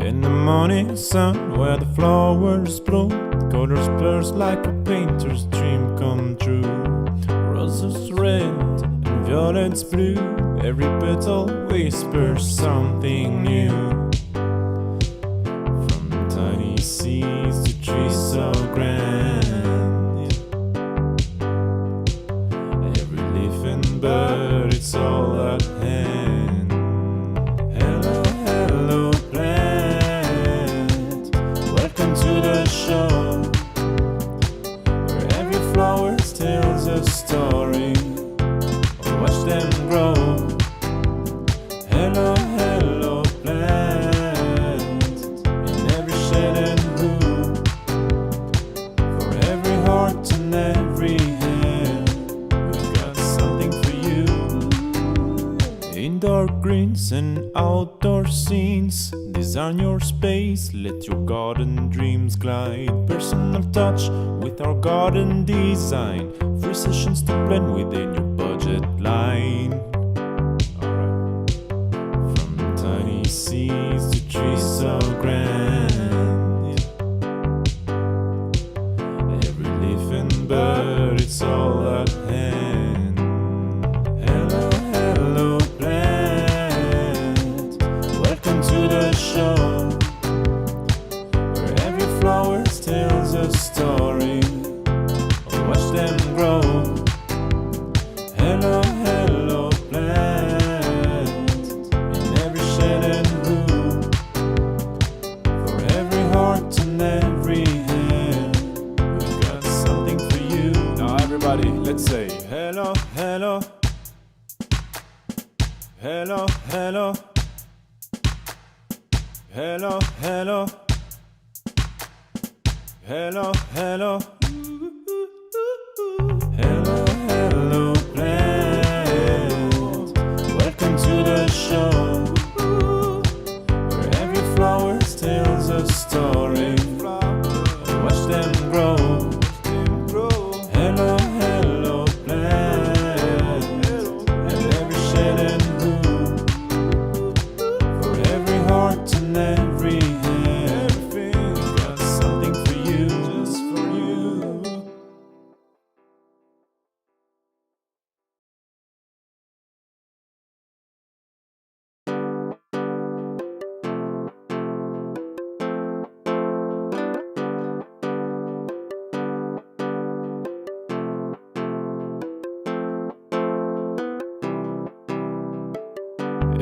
In the morning sun where the flowers bloom, colors burst like a painter's dream come true. Roses red and violets blue, every petal whispers something new. From tiny seeds to trees so grand, every leaf and bird, it's all at hand. Hello, hello plant, welcome to the show, where every flower tells a story. Watch them grow. Hello, hello plant, in every shade and hue, for every heart and every hand, we've got something for you. Indoor greens and outdoor scenes, design your space, let your garden dreams glide. Personal touch with our garden design, free sessions to blend within your budget line. From tiny seeds to trees so grand, every leaf and bird, it's all at hand. Hello, hello plant, welcome to the show, where every flower tells a story. Watch them grow. Hello, hello plant, in every shade and hue, for every heart and every hand, we've got something for you. Now everybody, let's say hello, hello, hello, hello, hello, hello, hello, hello. Hello, hello plant, welcome to the show, where every flower tells a story. Watch them grow. Hello, hello plant, and every shade and hue, for every heart and every hand, we've got something for you, just for you.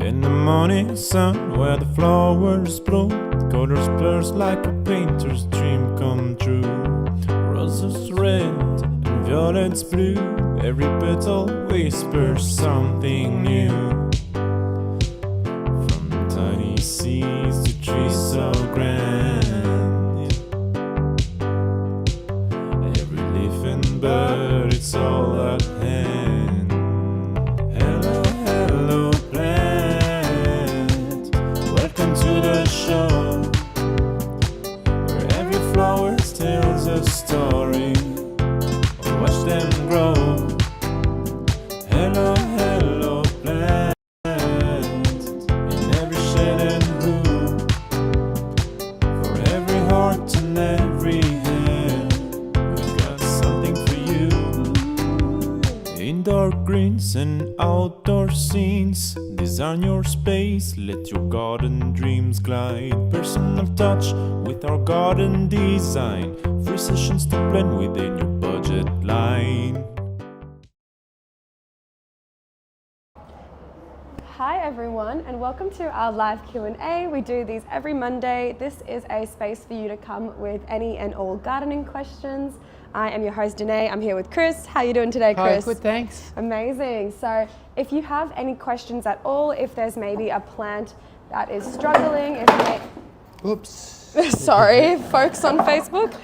In the morning sun where the flowers bloom, colors burst like a painter's dream come true. Roses red and violets blue, every petal whispers something new. From tiny seeds to trees so grand, every leaf and bird, it's all at hand. Hello, hello plant, welcome to the show, where every flower tells a story. Watch them grow. Hello, hello plant, in every shade and hue, for every heart and every hand, we've got something for you. Indoor greens and outdoor scenes, design your space, let your garden dreams glide. Personal touch with our garden design, free sessions to blend within your budget line. Hi everyone, and welcome to our live Q&A. We do these every Monday. This is a space for you to come with any and all gardening questions. I am your host Danae. I'm here with Chris. How are you doing today, Chris? Hi, good, thanks. Amazing. So if you have any questions at all, if there's maybe a plant that is struggling, Oops. sorry, folks on Facebook.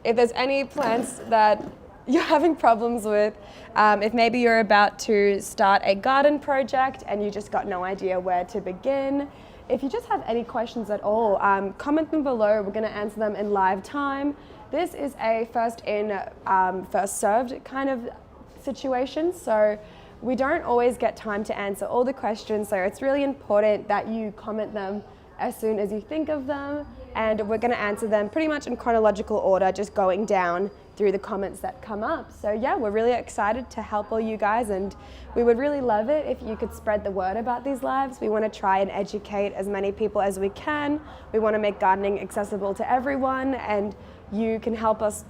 If there's any plants that you're having problems with, if maybe you're about to start a garden project and you just got no idea where to begin, if you just have any questions at all, comment them below. We're going to answer them in live time. This is a first in, first served kind of situation, so we don't always get time to answer all the questions, so it's really important that you comment them as soon as you think of them, and we're going to answer them pretty much in chronological order, just going down through the comments that come up. So yeah, we're really excited to help all you guys, and we would really love it if you could spread the word about these lives. We want to try and educate as many people as we can. We want to make gardening accessible to everyone, and you can help us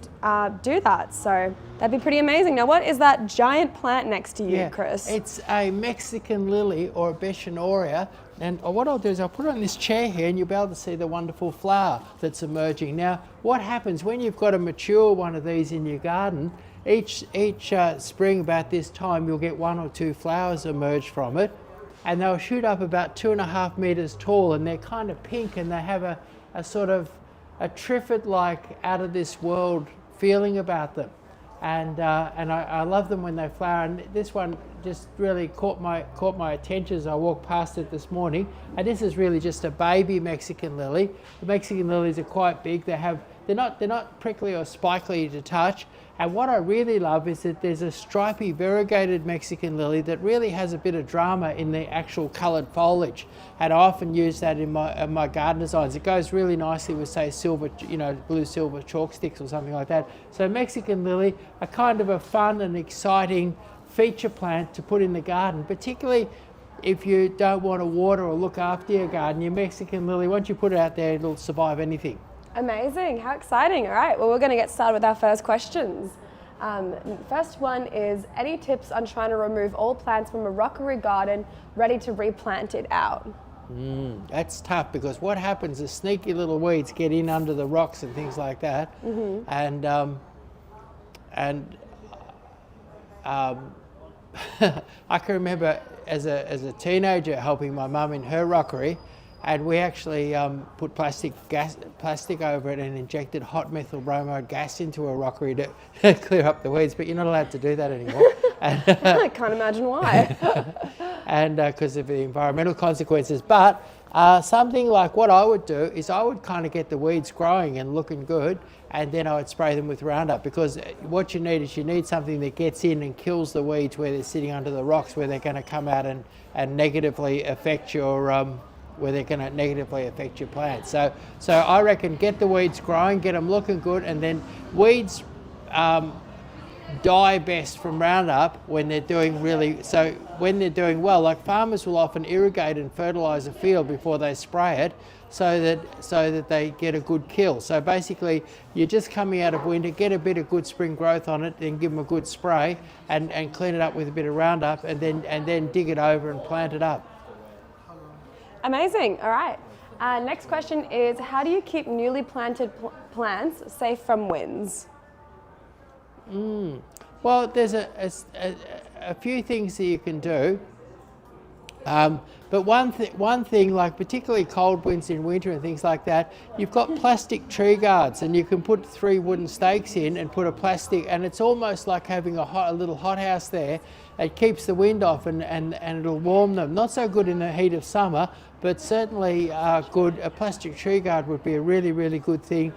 do that. So that'd be pretty amazing. Now, what is that giant plant next to you, Chris? It's a Mexican lily, or a Bechynoria. And what I'll do is I'll put it on this chair here, and you'll be able to see the wonderful flower that's emerging. Now, what happens when you've got a mature one of these in your garden, each spring about this time, you'll get 1 or 2 flowers emerge from it, and they'll shoot up about 2.5 meters tall, and they're kind of pink, and they have a sort of a triffid-like, out of this world feeling about them. And I love them when they flower, and this one just really caught my attention as I walked past it this morning. And this is really just a baby Mexican lily. The Mexican lilies are quite big. They're not prickly or spikely to touch. And what I really love is that there's a stripy variegated Mexican lily that really has a bit of drama in the actual coloured foliage. And I often use that in my garden designs. It goes really nicely with, say, silver, blue silver chalk sticks or something like that. So Mexican lily, a kind of a fun and exciting feature plant to put in the garden, particularly if you don't want to water or look after your garden. Your Mexican lily, once you put it out there, it'll survive anything. Amazing, how exciting. All right, well, we're going to get started with our first questions. First one is, any tips on trying to remove all plants from a rockery garden ready to replant it out? That's tough, because what happens is sneaky little weeds get in under the rocks and things like that. And I can remember as a teenager helping my mum in her rockery, and we actually put plastic over it and injected hot methyl bromide gas into a rockery to clear up the weeds, but you're not allowed to do that anymore. I can't imagine why. And because of the environmental consequences. But something like what I would do is I would kind of get the weeds growing and looking good, and then I would spray them with Roundup, because what you need is something that gets in and kills the weeds where they're sitting under the rocks, where they're going to come out and negatively affect your plants. So I reckon get the weeds growing, get them looking good, and then weeds die best from Roundup when they're doing well. Like, farmers will often irrigate and fertilise a field before they spray it, so that they get a good kill. So basically, you're just coming out of winter, get a bit of good spring growth on it, then give them a good spray and clean it up with a bit of Roundup, and then dig it over and plant it up. Amazing. All right. Next question is, how do you keep newly planted plants safe from winds? Well, there's a few things that you can do. But one thing, like particularly cold winds in winter and things like that, you've got plastic tree guards, and you can put 3 wooden stakes in and put a plastic, and it's almost like having a little hothouse there. It keeps the wind off, and it'll warm them. Not so good in the heat of summer, but certainly good. A plastic tree guard would be a really, really good thing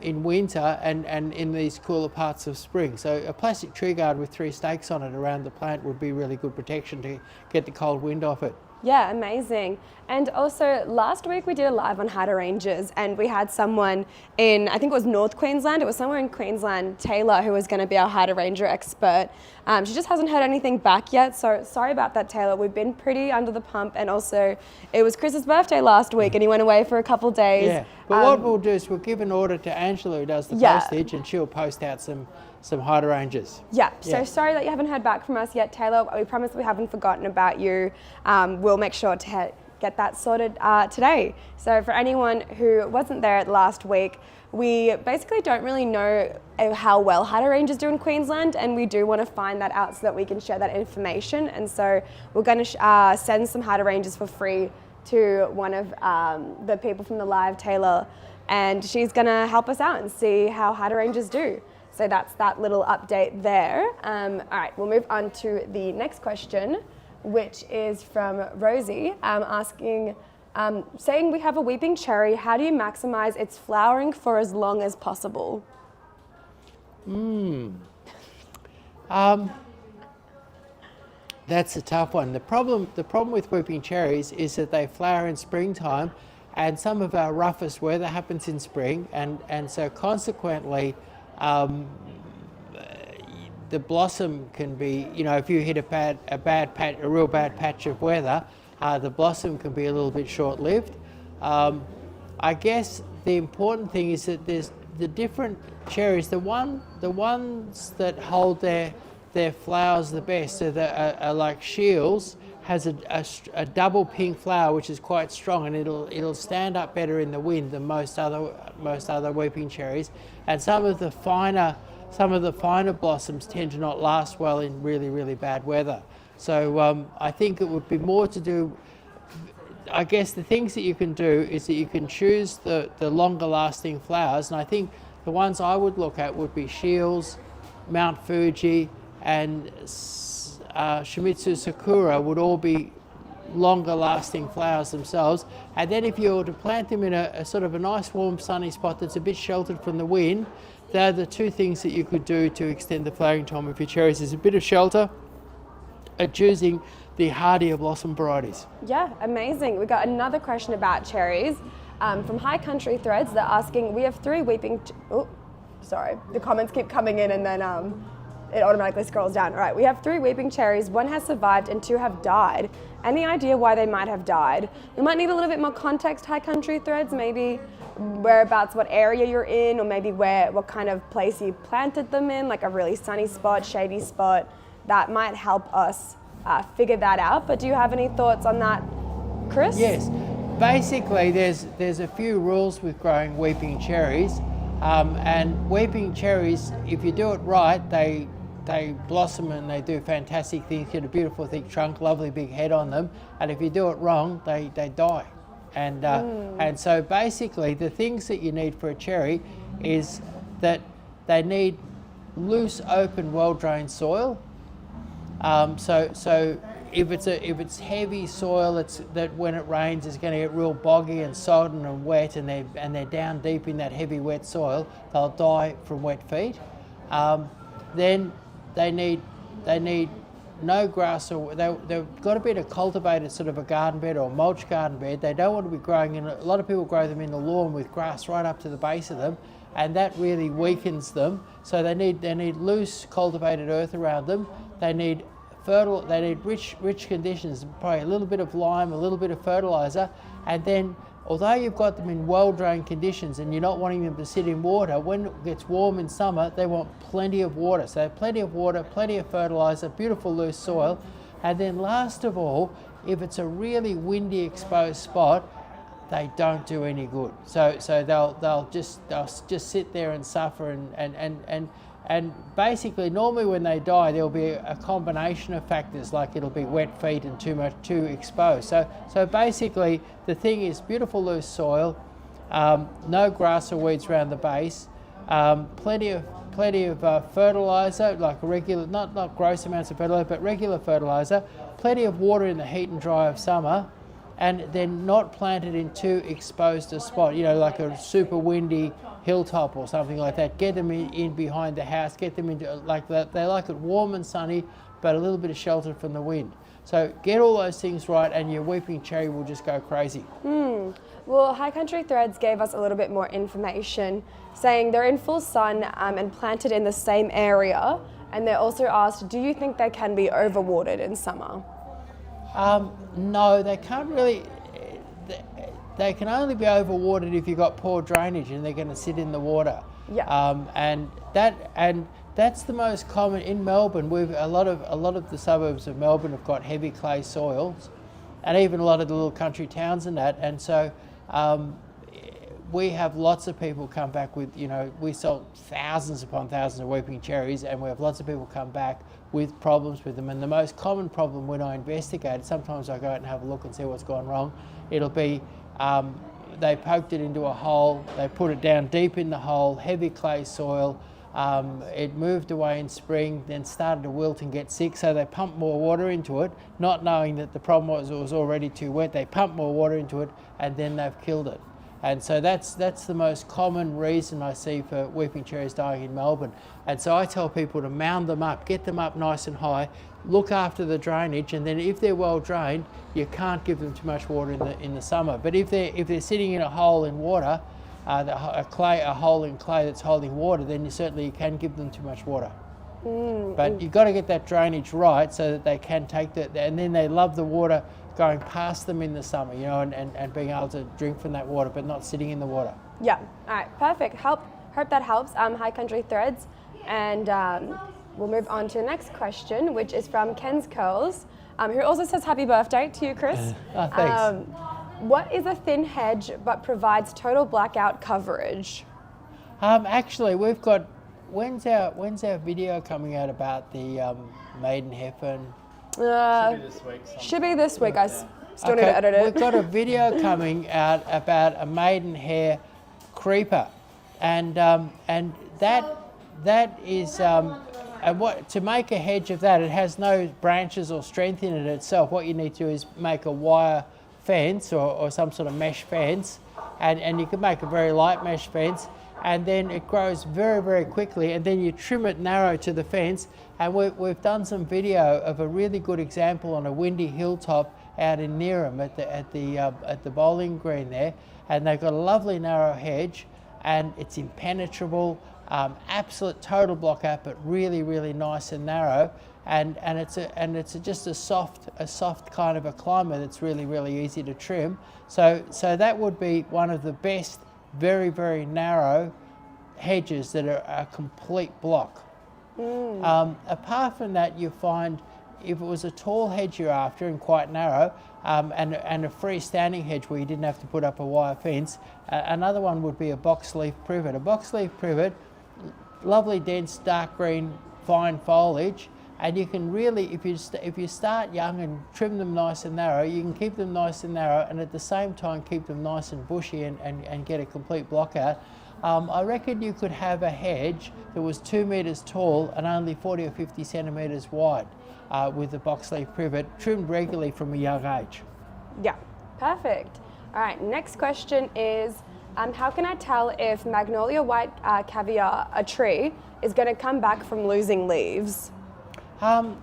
in winter and in these cooler parts of spring. So a plastic tree guard with 3 stakes on it around the plant would be really good protection to get the cold wind off it. Yeah, amazing. And also, last week we did a live on hydrangeas, and we had someone in, I think it was North Queensland, it was somewhere in Queensland, Taylor, who was going to be our hydrangea expert. She just hasn't heard anything back yet, so sorry about that, Taylor. We've been pretty under the pump, and also it was Chris's birthday last week, and he went away for a couple days. Yeah, but what we'll do is we'll give an order to Angela, who does the postage, and she'll post out some hydrangeas. Yeah, so sorry that you haven't heard back from us yet, Taylor. We promise we haven't forgotten about you. We'll make sure to get that sorted today. So for anyone who wasn't there last week, we basically don't really know how well hydrangeas do in Queensland, and we do want to find that out so that we can share that information. And so we're going to send some hydrangeas for free to one of the people from the live, Taylor, and she's going to help us out and see how hydrangeas do. So that's that little update there. All right, we'll move on to the next question, which is from Rosie, asking, saying we have a weeping cherry, how do you maximize its flowering for as long as possible? That's a tough one. The problem with weeping cherries is that they flower in springtime, and some of our roughest weather happens in spring, and so consequently, the blossom can be, if you hit a real bad patch of weather, the blossom can be a little bit short-lived. I guess the important thing is that there's the different cherries. The ones that hold their flowers the best are like Shields, has a double pink flower which is quite strong, and it'll stand up better in the wind than most other weeping cherries. And some of the finer blossoms tend to not last well in really, really bad weather. So I think it would be more to do, I guess the things that you can do is that you can choose the longer lasting flowers, and I think the ones I would look at would be Shields, Mount Fuji, and Shimizu Sakura would all be longer lasting flowers themselves. And then if you were to plant them in a sort of a nice warm sunny spot that's a bit sheltered from the wind, they're the two things that you could do to extend the flowering time of your cherries, is a bit of shelter and choosing the hardier blossom varieties. Yeah, amazing. We got another question about cherries from High Country Threads. They're asking, we have 3 weeping... the comments keep coming in and then it automatically scrolls down. All right, we have 3 weeping cherries. 1 has survived and 2 have died. Any idea why they might have died? We might need a little bit more context, High Country Threads, maybe whereabouts, what area you're in, or maybe what kind of place you planted them in, like a really sunny spot, shady spot. That might help us figure that out. But do you have any thoughts on that, Chris? Yes, basically there's a few rules with growing weeping cherries, and weeping cherries, if you do it right, they blossom and they do fantastic things. Get a beautiful thick trunk, lovely big head on them, and if you do it wrong, they die. And so basically the things that you need for a cherry is that they need loose, open, well-drained soil. So if it's heavy soil, it's that when it rains, it's going to get real boggy and sodden and wet, and they're down deep in that heavy wet soil, they'll die from wet feet. Then they need no grass, or they've got to be in a cultivated sort of a garden bed or a mulch garden bed. They don't want to be growing in. A lot of people grow them in the lawn with grass right up to the base of them, and that really weakens them. So they need loose cultivated earth around them. They need rich conditions, probably a little bit of lime, a little bit of fertilizer, and then although you've got them in well-drained conditions and you're not wanting them to sit in water, when it gets warm in summer, they want plenty of water. So plenty of water, plenty of fertilizer, beautiful loose soil, and then last of all, if it's a really windy exposed spot, they don't do any good. So they'll just sit there and suffer and basically normally when they die there'll be a combination of factors, like it'll be wet feet and too exposed. So basically the thing is beautiful loose soil, no grass or weeds around the base, plenty of fertilizer, like regular, not gross amounts of fertilizer, but regular fertilizer, plenty of water in the heat and dry of summer, and then not planted in too exposed a spot, like a super windy hilltop or something like that. Get them in behind the house, get them into like that. They like it warm and sunny, but a little bit of shelter from the wind. So get all those things right and your weeping cherry will just go crazy. Well, High Country Threads gave us a little bit more information, saying they're in full sun and planted in the same area. And they also asked, do you think they can be overwatered in summer? No, they can't really. They can only be overwatered if you've got poor drainage and they're going to sit in the water. Yeah. And that's the most common in Melbourne. A lot of the suburbs of Melbourne have got heavy clay soils, and even a lot of the little country towns and that. And so we have lots of people come back with, we sell thousands upon thousands of weeping cherries, and we have lots of people come back with problems with them. And the most common problem when I investigate, sometimes I go out and have a look and see what's gone wrong. It'll be they poked it into a hole, they put it down deep in the hole, heavy clay soil, it moved away in spring, then started to wilt and get sick, so they pumped more water into it, not knowing that the problem was it was already too wet. They pumped more water into it and then they've killed it. And so that's the most common reason I see for weeping cherries dying in Melbourne. And so I tell people to mound them up, get them up nice and high, look after the drainage, and then if they're well drained, you can't give them too much water in the summer. But if they're sitting in a hole in water, a hole in clay that's holding water, then you can give them too much water. But you've got to get that drainage right so that they can take and then they love the water going past them in the summer, you know, and being able to drink from that water, but not sitting in the water. Yeah. All right. Perfect. Hope that helps. High Country Threads, and we'll move on to the next question, which is from Ken's Curls, who also says happy birthday to you, Chris. Oh, thanks. What is a thin hedge but provides total blackout coverage? Actually, we've got. When's our video coming out about the maiden heifer? Should be this week. I still need to edit it. We've got a video coming out about a maidenhair creeper, and that is to make a hedge of that. It has no branches or strength in it itself. What you need to do is make a wire fence or some sort of mesh fence, and you can make a very light mesh fence. And then it grows very, very quickly, and then you trim it narrow to the fence. And we've done some video of a really good example on a windy hilltop out in Neerim at the bowling green there, and they've got a lovely narrow hedge, and it's impenetrable, absolute total blockout, but really, really nice and narrow. And it's just a soft kind of a climber that's really, really easy to trim. So that would be one of the best. Very, very narrow hedges that are a complete block. Apart from that, you find if it was a tall hedge you're after and quite narrow, and a freestanding hedge where you didn't have to put up a wire fence, another one would be a box leaf privet. A box leaf privet, lovely dense dark green fine foliage, and you can really, if you start young and trim them nice and narrow, you can keep them nice and narrow and at the same time keep them nice and bushy and get a complete block out. I reckon you could have a hedge that was 2 metres tall and only 40 or 50 centimetres wide with the box leaf privet, trimmed regularly from a young age. Yeah, perfect. All right, next question is, how can I tell if Magnolia white caviar, a tree, is going to come back from losing leaves? I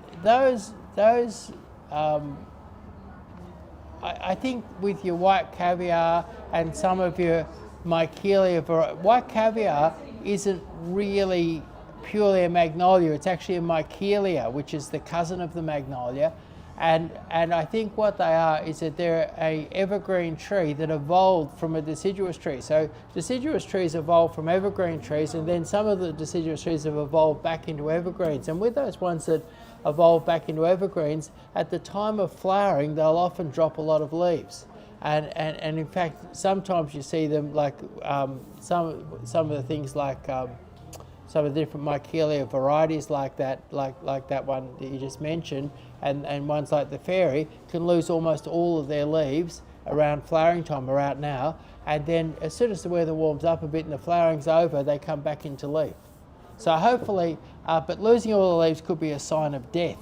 think with your white caviar and some of your Michelia variety, white caviar isn't really purely a magnolia, it's actually a Michelia, which is the cousin of the magnolia. And I think what they are is that they're a evergreen tree that evolved from a deciduous tree. So deciduous trees evolved from evergreen trees, and then some of the deciduous trees have evolved back into evergreens. And with those ones that evolve back into evergreens, at the time of flowering, they'll often drop a lot of leaves. And in fact, sometimes you see them like some of the things like some of the different Michelia varieties like that one that you just mentioned, and ones like the fairy can lose almost all of their leaves around flowering time, or out now, and then as soon as the weather warms up a bit and the flowering's over, they come back into leaf. So hopefully, but losing all the leaves could be a sign of death.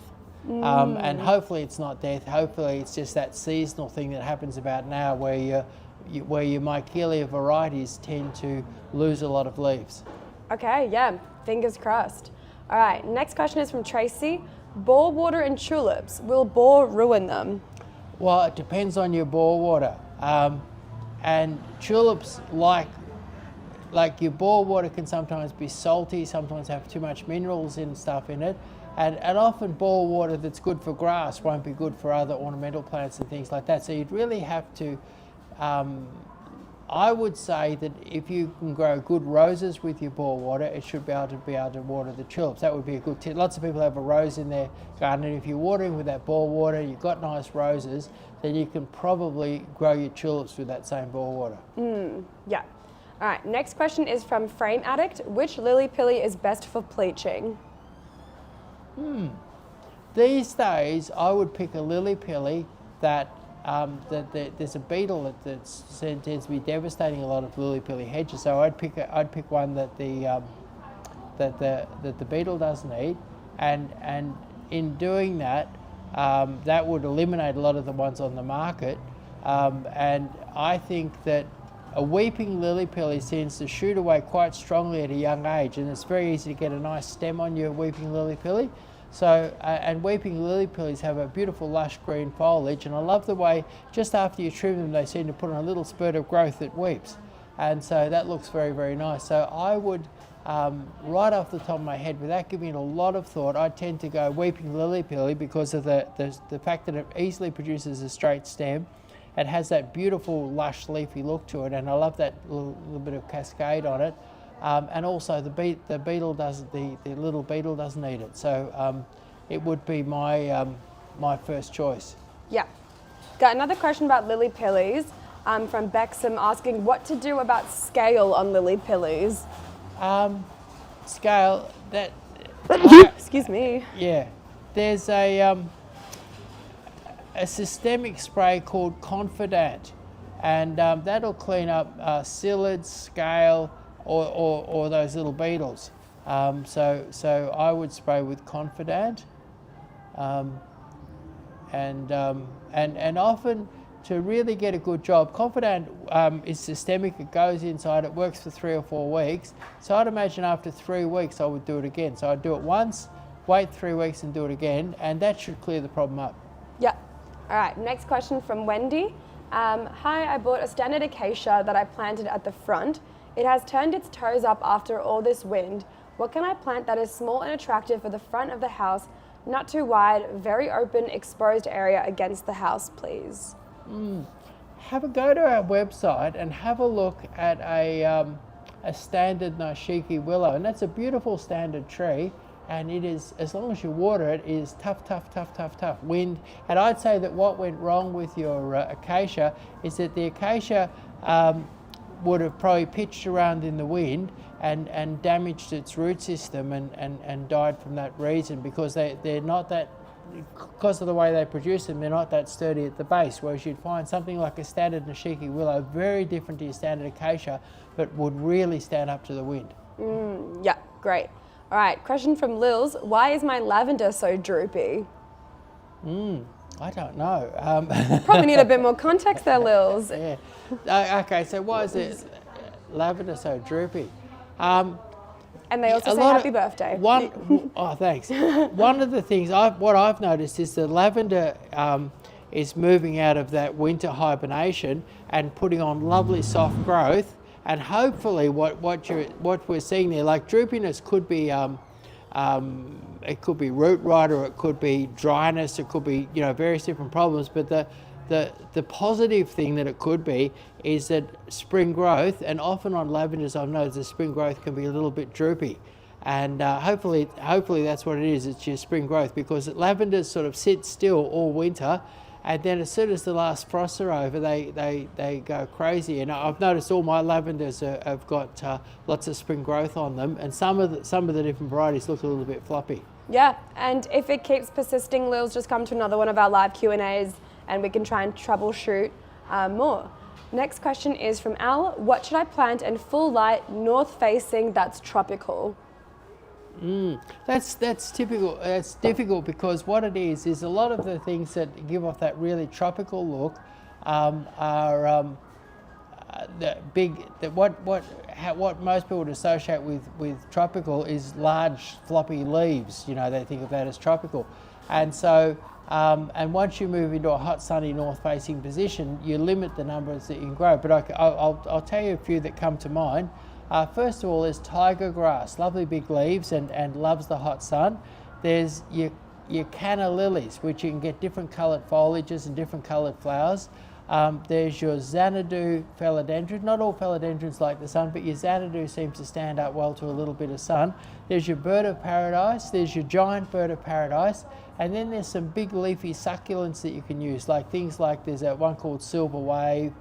And hopefully it's not death, hopefully it's just that seasonal thing that happens about now where your Michelia varieties tend to lose a lot of leaves. Okay, yeah, fingers crossed. All right, next question is from Tracy. Bore water in tulips, will bore ruin them? Well, it depends on your bore water. And tulips, like your bore water, can sometimes be salty, sometimes have too much minerals and stuff in it. And often bore water that's good for grass won't be good for other ornamental plants and things like that. So you'd really have to, I would say that if you can grow good roses with your bore water, it should be able to water the tulips. That would be a good tip. Lots of people have a rose in their garden, and if you're watering with that bore water, you've got nice roses, then you can probably grow your tulips with that same bore water. Yeah. All right, next question is from Frame Addict. Which lily pilly is best for pleaching? These days, I would pick a lily pilly that there's a beetle that tends to be devastating a lot of lily pilly hedges. So I'd pick one that the beetle doesn't eat, and in doing that, that would eliminate a lot of the ones on the market. And I think that A weeping lily pilly tends to shoot away quite strongly at a young age, and it's very easy to get a nice stem on your weeping lily pilly. So, and weeping lily pillies have a beautiful lush green foliage, and I love the way just after you trim them they seem to put on a little spurt of growth that weeps, and so that looks very, very nice. So I would, right off the top of my head, without giving it a lot of thought, I tend to go weeping lily pilly because of the fact that it easily produces a straight stem. It has that beautiful lush leafy look to it, and I love that little bit of cascade on it. And also the beetle doesn't, the little beetle doesn't eat it. So it would be my my first choice. Yeah. Got another question about lily pillies from Bexham asking what to do about scale on lily pillies. Scale, that... Excuse me. Yeah. There's a systemic spray called Confidant, and that'll clean up psyllids, scale, or those little beetles. So I would spray with Confidant, and often to really get a good job, Confidant is systemic. It goes inside. It works for 3 or 4 weeks. So I'd imagine after 3 weeks I would do it again. So I'd do it once, wait 3 weeks, and do it again, and that should clear the problem up. Yeah. All right. Next question from Wendy. Hi, I bought a standard acacia that I planted at the front. It has turned its toes up after all this wind. What can I plant that is small and attractive for the front of the house, not too wide, very open, exposed area against the house, please? Have a go to our website and have a look at a standard Nashiki willow, and that's a beautiful standard tree, and it is, as long as you water it, is tough wind. And I'd say that what went wrong with your acacia is that the acacia would have probably pitched around in the wind and damaged its root system and died from that reason, because they're not that, because of the way they produce them, they're not that sturdy at the base, whereas you'd find something like a standard Nashiki willow very different to your standard acacia, but would really stand up to the wind. Yeah, great. All right, question from Lils. Why is my lavender so droopy? I don't know. Probably need a bit more context there, Lils. Yeah. Okay, so why is it lavender so droopy? And they also say happy birthday. Oh, thanks. One of the things what I've noticed is that lavender is moving out of that winter hibernation and putting on lovely soft growth. And hopefully, what we're seeing there, like droopiness, could be it could be root rot, or it could be dryness, it could be various different problems. But the positive thing that it could be is that spring growth, and often on lavenders I've noticed the spring growth can be a little bit droopy, and hopefully that's what it is. It's your spring growth, because lavenders sort of sit still all winter, and then as soon as the last frosts are over, they go crazy. And I've noticed all my lavenders have got lots of spring growth on them, and some of the different varieties look a little bit floppy. Yeah, and if it keeps persisting, Lils, just come to another one of our live Q&As and we can try and troubleshoot more. Next question is from Al. What should I plant in full light, north facing, that's tropical? That's typical. That's difficult, because what it is a lot of the things that give off that really tropical look are the big. What most people would associate with tropical is large floppy leaves. They think of that as tropical, and so. And once you move into a hot, sunny, north-facing position, you limit the numbers that you can grow. But I'll tell you a few that come to mind. First of all, there's tiger grass, lovely big leaves and loves the hot sun. There's your canna lilies, which you can get different coloured foliages and different coloured flowers. There's your Xanadu philodendron. Not all philodendrons like the sun, but your Xanadu seems to stand up well to a little bit of sun. There's your bird of paradise. There's your giant bird of paradise. And then there's some big leafy succulents that you can use, like things like there's one called silver wave,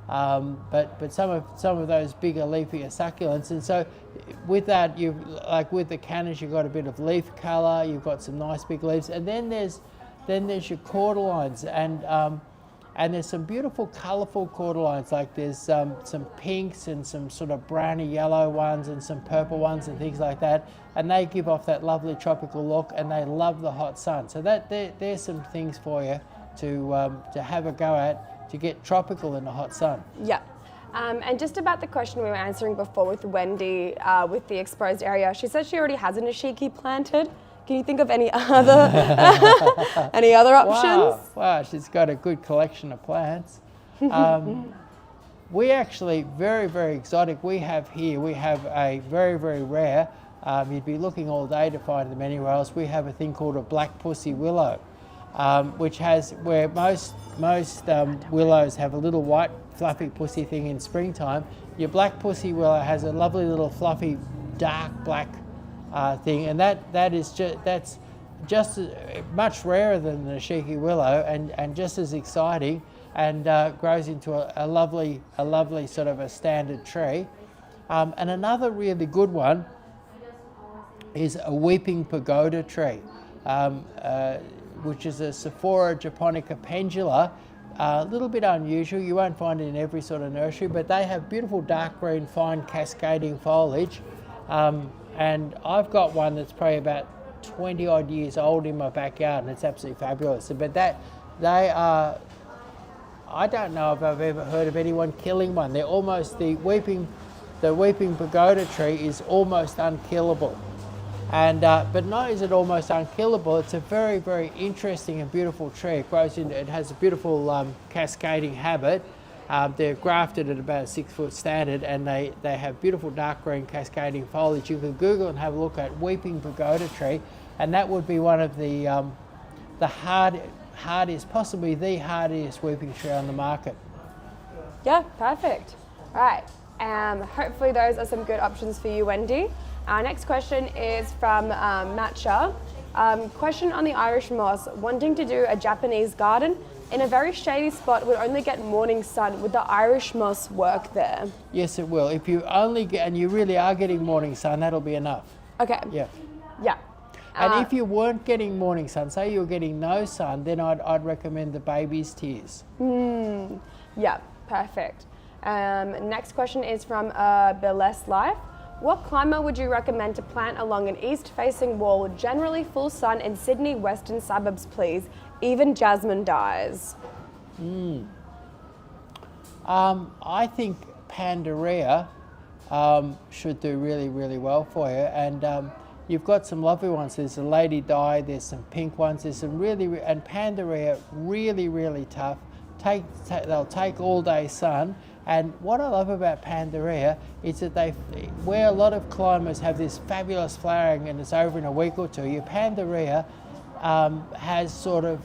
but some of those bigger leafier succulents. And so with that, like with the cannas, you've got a bit of leaf colour. You've got some nice big leaves. And then there's your cordylines, and there's some beautiful colourful cordylines, like there's some pinks and some sort of browny yellow ones and some purple ones and things like that, and they give off that lovely tropical look, and they love the hot sun. So there's some things for you to have a go at to get tropical in the hot sun. Yeah. And just about the question we were answering before with Wendy, with the exposed area, she said she already has a nishiki planted. Can you think of any other any other options? Wow, she's got a good collection of plants. We actually, very, very exotic, we have a very, very rare, you'd be looking all day to find them anywhere else. We have a thing called a black pussy willow, where most willows have a little white fluffy pussy thing in springtime. Your black pussy willow has a lovely little fluffy dark black thing, and that's just much rarer than the nishiki willow, and just as exciting, and grows into a lovely sort of a standard tree. And another really good one is a weeping pagoda tree, which is a Sephora japonica pendula. A little bit unusual, you won't find it in every sort of nursery, but they have beautiful dark green, fine cascading foliage. And I've got one that's probably about 20 odd years old in my backyard, and it's absolutely fabulous. But they are, I don't know if I've ever heard of anyone killing one. They're almost, the weeping pagoda tree is almost unkillable. And but not is it almost unkillable, it's a very, very interesting and beautiful tree. It has a beautiful cascading habit. They're grafted at about a 6 foot standard, and they have beautiful dark green cascading foliage. You can Google and have a look at weeping pagoda tree, and that would be one of the hardest, possibly the hardiest weeping tree on the market. Yeah, perfect. All right. Hopefully those are some good options for you, Wendy. Our next question is from Matcha. Question on the Irish moss. Wanting to do a Japanese garden in a very shady spot would only get morning sun. Would the Irish moss work there? Yes, it will. If you only get, and you really are getting morning sun, that'll be enough. Okay. Yeah. Yeah. And if you weren't getting morning sun, say you were getting no sun, then I'd recommend the baby's tears. Yeah, perfect. Next question is from Burlesque Life. What climber would you recommend to plant along an east-facing wall, generally full sun in Sydney western suburbs, please? Even jasmine dies. I think Pandaria should do really, really well for you. And you've got some lovely ones. There's a Lady Di, there's some pink ones, there's some and Pandaria, really, really tough. They'll take all day sun. And what I love about Pandaria is that where a lot of climbers have this fabulous flowering and it's over in a week or two, your Pandaria has sort of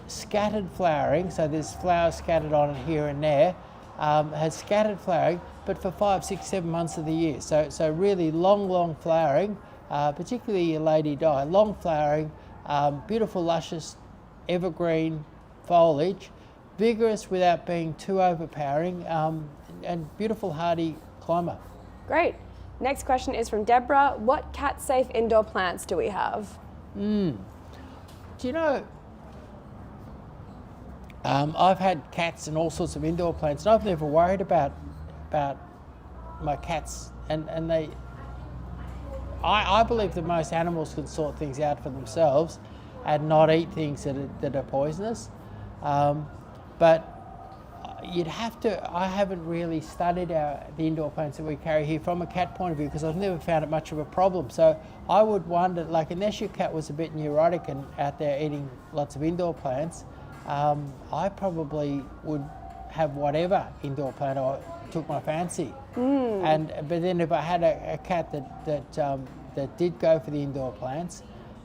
scattered flowering, so there's flowers scattered on it here and there, has scattered flowering, but for 5, 6, 7 months of the year. So really long flowering, particularly your Lady Di, long flowering, beautiful, luscious, evergreen foliage, vigorous without being too overpowering, and beautiful hardy climber. Great. Next question is from Deborah. What cat-safe indoor plants do we have? Do you know, I've had cats and all sorts of indoor plants, and I've never worried about my cats, and I believe that most animals can sort things out for themselves and not eat things that are poisonous. But you'd have to, I haven't really studied the indoor plants that we carry here from a cat point of view, because I've never found it much of a problem. So I would wonder, like, unless your cat was a bit neurotic and out there eating lots of indoor plants, I probably would have whatever indoor plant took my fancy. But then if I had a cat that did go for the indoor plants,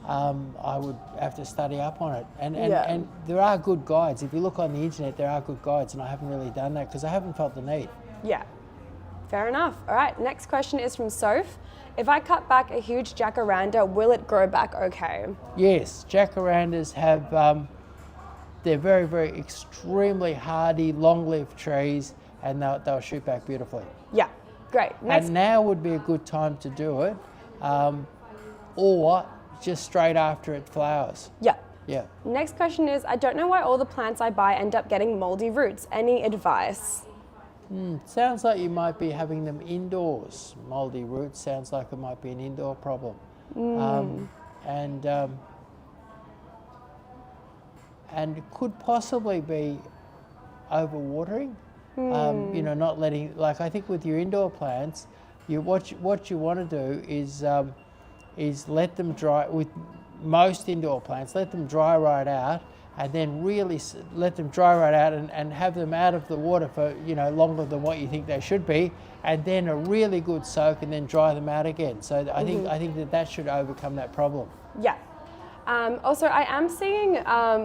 I would have to study up on it. And there are good guides. If you look on the internet, there are good guides, and I haven't really done that because I haven't felt the need. Yeah, fair enough. All right, next question is from Soph. If I cut back a huge jacaranda, will it grow back okay? Yes, jacarandas have, they're very, very extremely hardy, long-lived trees, and they'll shoot back beautifully. Yeah, great. And now would be a good time to do it, or just straight after it flowers. Yeah. Yeah. Next question is, I don't know why all the plants I buy end up getting moldy roots. Any advice? Sounds like you might be having them indoors. Moldy roots sounds like it might be an indoor problem. And it could possibly be overwatering. You know, not letting, like I think with your indoor plants, what you want to do is let them dry. With most indoor plants, let them dry right out, and then really let them dry right out and have them out of the water for, you know, longer than what you think they should be, and then a really good soak, and then dry them out again. So I think that should overcome that problem. Yeah. Also, I am seeing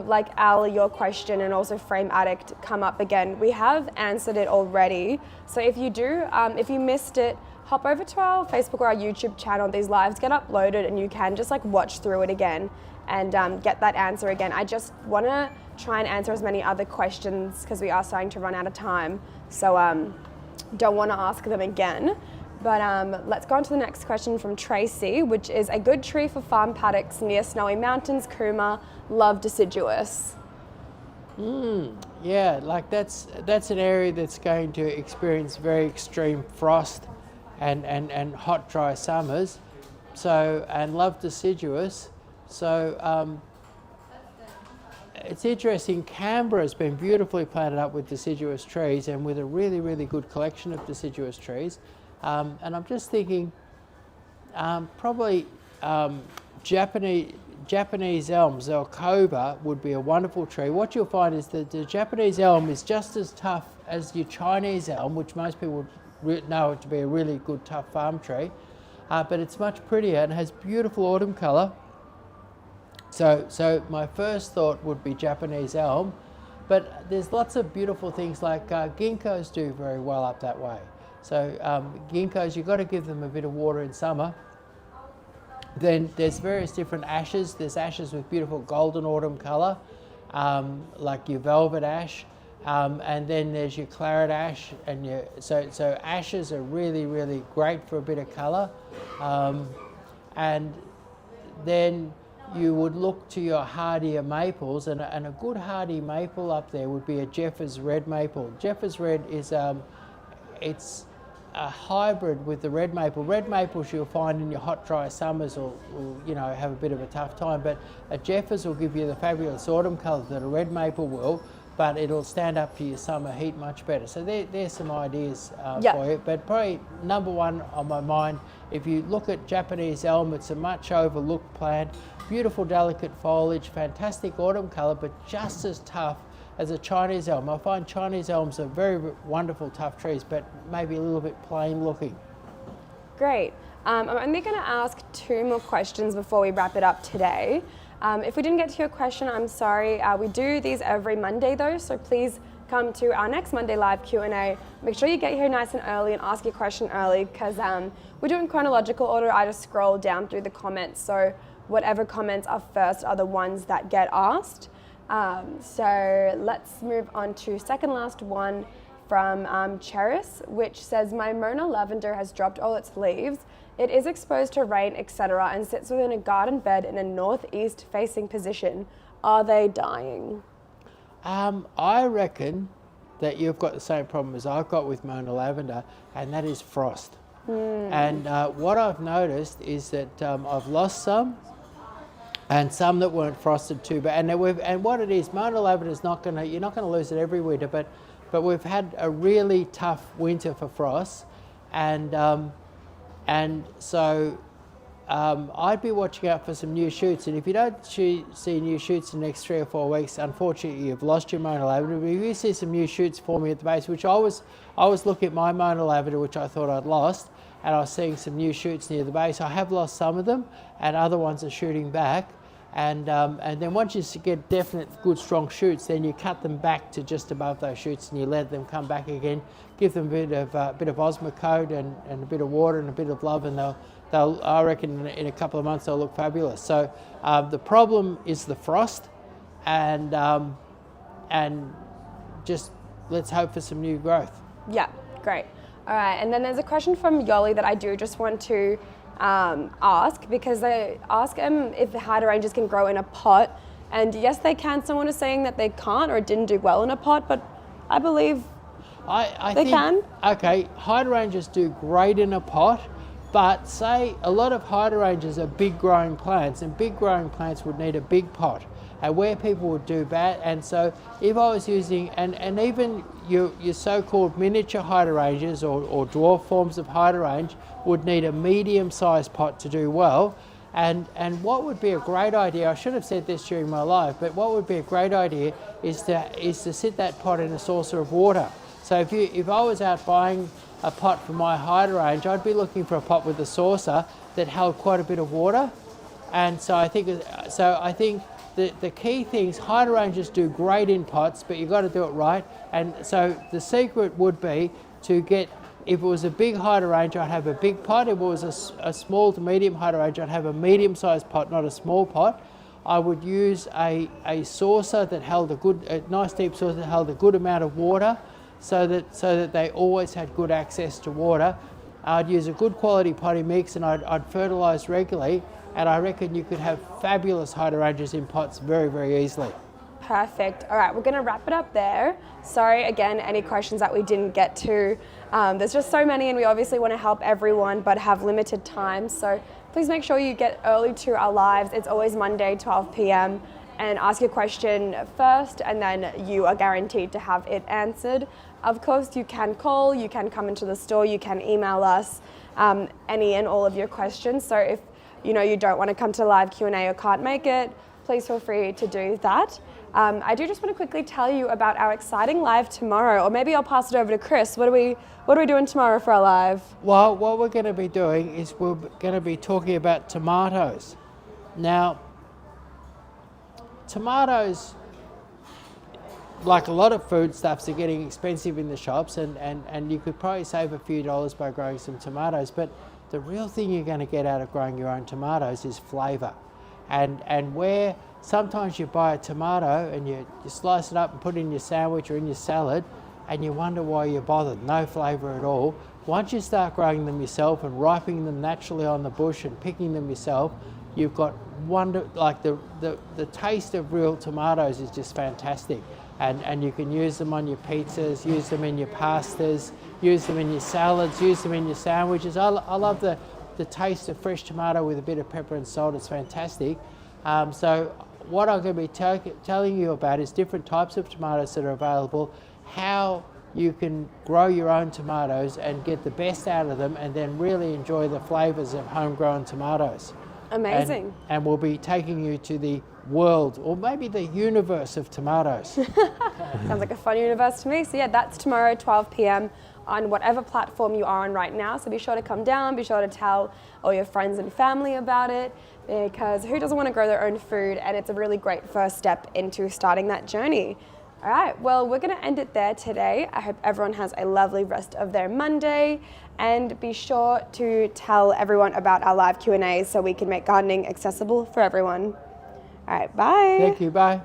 like Al, your question, and also Frame Addict come up again. We have answered it already. So if you do, if you missed it, hop over to our Facebook or our YouTube channel. These lives get uploaded and you can just like watch through it again and get that answer again. I just want to try and answer as many other questions because we are starting to run out of time. So don't want to ask them again. But let's go on to the next question from Tracy, which is a good tree for farm paddocks near snowy mountains, Cooma, love deciduous. Yeah, like that's an area that's going to experience very extreme frost and hot, dry summers. So, and love deciduous. So it's interesting, Canberra has been beautifully planted up with deciduous trees and with a really, really good collection of deciduous trees. And I'm just thinking, probably Japanese elm, Zelkova, would be a wonderful tree. What you'll find is that the Japanese elm is just as tough as your Chinese elm, which most people know it to be a really good, tough farm tree, but it's much prettier and has beautiful autumn colour. So my first thought would be Japanese elm, but there's lots of beautiful things like ginkgos do very well up that way. So ginkgos, you've got to give them a bit of water in summer. Then there's various different ashes. There's ashes with beautiful golden autumn colour, like your velvet ash, and then there's your claret ash, and so ashes are really, really great for a bit of colour. And then you would look to your hardier maples, and a good hardy maple up there would be a Jeffers red maple. Jeffers red is it's a hybrid with the red maple. Red maples you'll find in your hot, dry summers will you know, have a bit of a tough time, but a Jeffers will give you the fabulous autumn colour that a red maple will, but it'll stand up to your summer heat much better. So there's some ideas for you, but probably number one on my mind, if you look at Japanese elm, it's a much overlooked plant, beautiful delicate foliage, fantastic autumn colour, but just as tough as a Chinese elm. I find Chinese elms are very wonderful, tough trees, but maybe a little bit plain looking. Great. I'm only going to ask 2 more questions before we wrap it up today. If we didn't get to your question, I'm sorry. We do these every Monday though, so please come to our next Monday live Q&A. Make sure you get here nice and early and ask your question early, because we do it in chronological order. I just scroll down through the comments, so whatever comments are first are the ones that get asked. So let's move on to second last one from Cheris, which says, my Mona lavender has dropped all its leaves. It is exposed to rain, etc., and sits within a garden bed in a northeast facing position. Are they dying? I reckon that you've got the same problem as I've got with Mona lavender, and that is frost. And what I've noticed is that I've lost some, and some that weren't frosted too bad. And what it is, Mona lavender is not gonna, you're not gonna lose it every winter, but we've had a really tough winter for frost, and so I'd be watching out for some new shoots. And if you don't see new shoots in the next 3 or 4 weeks, unfortunately you've lost your Mona lavender. But if you see some new shoots forming at the base, which I was looking at my Mona lavender, which I thought I'd lost, and I was seeing some new shoots near the base. I have lost some of them, and other ones are shooting back. And then once you get definite good strong shoots, then you cut them back to just above those shoots, and you let them come back again. Give them a bit of Osmocote and a bit of water and a bit of love, and they'll I reckon in a couple of months they'll look fabulous. So the problem is the frost, and just let's hope for some new growth. Yeah, great. All right, and then there's a question from Yoli that I do just want to ask, because they ask if the hydrangeas can grow in a pot, and yes they can. Someone is saying that they can't or it didn't do well in a pot, but I believe I think, can. Okay, hydrangeas do great in a pot, but say a lot of hydrangeas are big growing plants, and big growing plants would need a big pot. and where people would do bad. And so if I was using, and even your so-called miniature hydrangeas or dwarf forms of hydrangea would need a medium-sized pot to do well. And what would be a great idea, I should have said this during my live, but what would be a great idea is to sit that pot in a saucer of water. So if I was out buying a pot for my hydrangea, I'd be looking for a pot with a saucer that held quite a bit of water. And so I think the key things, hydrangeas do great in pots, but you've got to do it right. And so the secret would be to get, if it was a big hydrangea, I'd have a big pot. If it was a small to medium hydrangea, I'd have a medium-sized pot, not a small pot. I would use a saucer that held a nice deep saucer that held a good amount of water, so that they always had good access to water. I'd use a good quality potting mix, and I'd fertilise regularly, and I reckon you could have fabulous hydrangeas in pots very, very easily. Perfect. All right, we're going to wrap it up there. Sorry again, any questions that we didn't get to. There's just so many, and we obviously want to help everyone, but have limited time. So please make sure you get early to our lives. It's always Monday, 12 p.m. and ask your question first, and then you are guaranteed to have it answered. Of course, you can call, you can come into the store, you can email us any and all of your questions. So if you don't want to come to live Q&A or can't make it, please feel free to do that. I do just want to quickly tell you about our exciting live tomorrow, or maybe I'll pass it over to Chris. What are we doing tomorrow for our live? Well, what we're going to be doing is we're going to be talking about tomatoes. Now, tomatoes, like a lot of foodstuffs, are getting expensive in the shops, and you could probably save a few dollars by growing some tomatoes, but the real thing you're going to get out of growing your own tomatoes is flavour. And where sometimes you buy a tomato and you slice it up and put it in your sandwich or in your salad, and you wonder why you're bothered, no flavour at all. Once you start growing them yourself and ripening them naturally on the bush and picking them yourself, you've got the taste of real tomatoes is just fantastic. And you can use them on your pizzas, use them in your pastas, use them in your salads, use them in your sandwiches. I love the taste of fresh tomato with a bit of pepper and salt. It's fantastic. So what I'm going to be telling you about is different types of tomatoes that are available, how you can grow your own tomatoes and get the best out of them, and then really enjoy the flavours of homegrown tomatoes. Amazing. And we'll be taking you to the world, or maybe the universe of tomatoes. Sounds like a fun universe to me. So yeah, that's tomorrow, 12 p.m. on whatever platform you are on right now. So be sure to come down, be sure to tell all your friends and family about it, because who doesn't want to grow their own food? And it's a really great first step into starting that journey. All right, well, we're going to end it there today. I hope everyone has a lovely rest of their Monday, and be sure to tell everyone about our live Q&As so we can make gardening accessible for everyone. All right, bye. Thank you, bye.